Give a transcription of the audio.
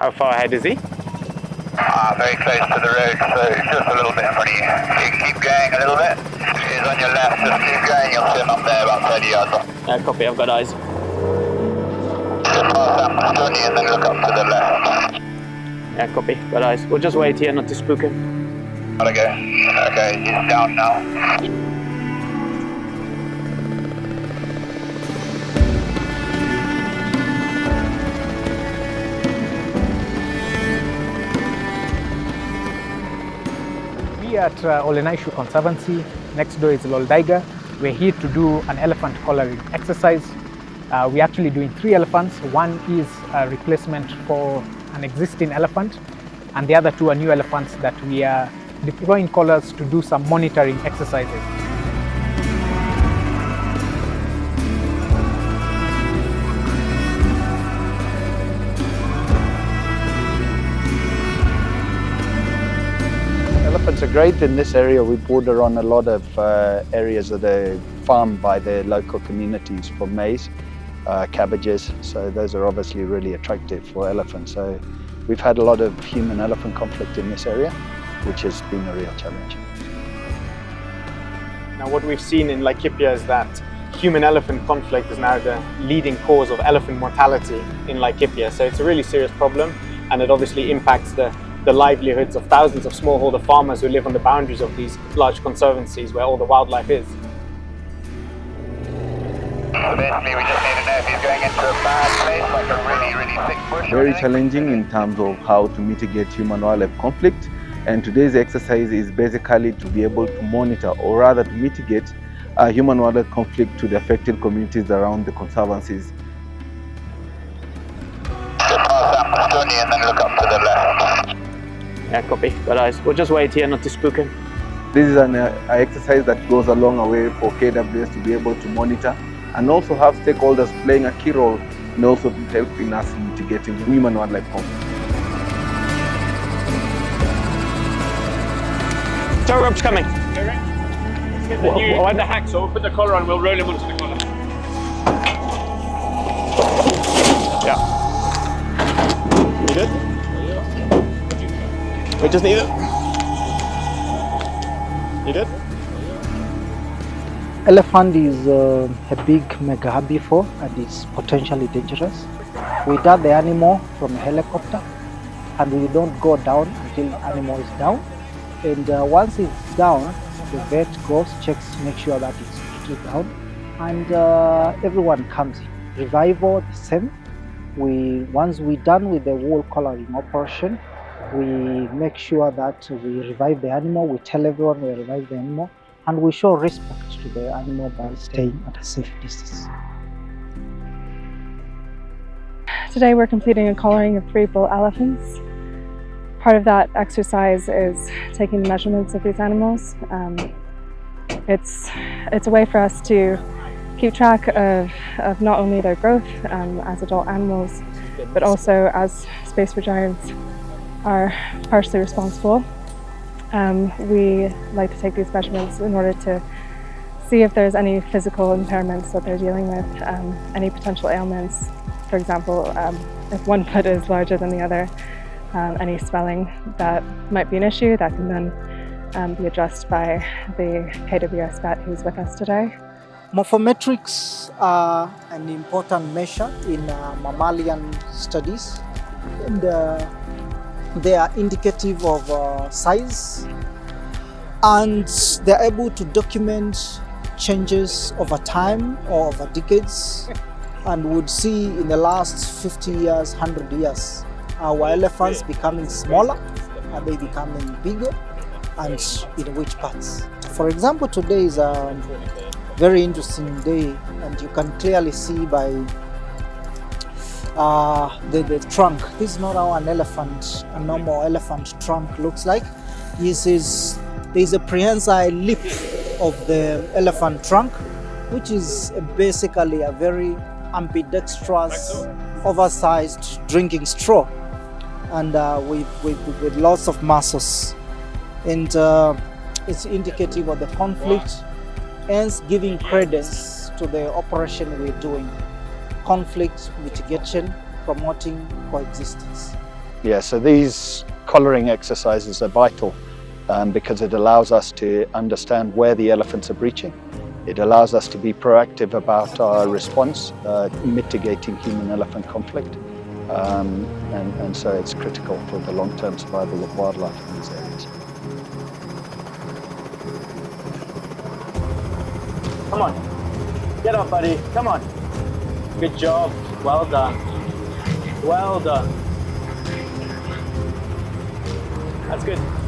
How far ahead is he? Very close to the road, so just a little bit in front of you. You can keep going a little bit. He's on your left, just keep going, you'll see him up there about 30 yards off. Copy, I've got eyes. Just pass that Johnny and then look up to the left. Yeah, copy, got eyes. We'll just wait here not to spook him. Gotta go. Okay, he's down now. We at Olenaishu Conservancy, next door is Loldaiga. We're here to do an elephant collaring exercise. We're actually doing 3 elephants. One is a replacement for an existing elephant, and the other 2 are new elephants that we are deploying collars to do some monitoring exercises. Elephants are great. In this area we border on a lot of areas that are farmed by the local communities for maize, cabbages, so those are obviously really attractive for elephants. So we've had a lot of human-elephant conflict in this area, which has been a real challenge. Now what we've seen in Laikipia is that human-elephant conflict is now the leading cause of elephant mortality in Laikipia. So it's a really serious problem, and it obviously impacts the livelihoods of thousands of smallholder farmers who live on the boundaries of these large conservancies where all the wildlife is. So basically we just need to know if he's going into a bad place, like a really, really thick bush. Very challenging in terms of how to mitigate human-wildlife conflict, and today's exercise is basically to be able to monitor, or rather to mitigate human-wildlife conflict to the affected communities around the conservancies. Just pass that Johnny and then look up to the left. Yeah, copy, got eyes. We'll just wait here not to spook him. This is an exercise that goes a long way for KWS to be able to monitor and also have stakeholders playing a key role in also helping us mitigating human-wildlife conflict. Tow rope's coming. I had the hacksaw, we'll put the collar on, we'll roll him onto the collar. Yeah. You good? We just need it. You good? Elephant is a big mega herbivore and it's potentially dangerous. We dive the animal from a helicopter and we don't go down until the animal is down. And once it's down, the vet goes, checks, make sure that it's straight down, and everyone comes in. Revival, the same. Once we're done with the whole collaring operation, we make sure that we revive the animal. We tell everyone we revive the animal, and we show respect to the animal by staying at a safe distance. Today we're completing a collaring of 3 bull elephants. Part of that exercise is taking the measurements of these animals. It's a way for us to keep track of not only their growth as adult animals, but also as Space for Giants are partially responsible. We like to take these measurements in order to see if there's any physical impairments that they're dealing with, any potential ailments. For example, if one foot is larger than the other, any swelling that might be an issue that can then be addressed by the KWS vet who's with us today. Morphometrics are an important measure in mammalian studies. And, they are indicative of size, and they're able to document changes over time or over decades, and would see in the last 50 years, 100 years, our elephants becoming smaller, are they becoming bigger, and in which parts. For example, today is a very interesting day, and you can clearly see by the trunk. This is not how a normal elephant trunk looks like. There's a prehensile lip of the elephant trunk, which is basically a very ambidextrous, oversized drinking straw, and with lots of muscles. And it's indicative of the conflict, hence giving credence to the operation we're doing. Conflict mitigation, promoting coexistence. Yeah, so these collaring exercises are vital because it allows us to understand where the elephants are breaching. It allows us to be proactive about our response, mitigating human-elephant conflict. And so it's critical for the long-term survival of wildlife in these areas. Come on, get up, buddy, come on. Good job, well done. Well done. That's good.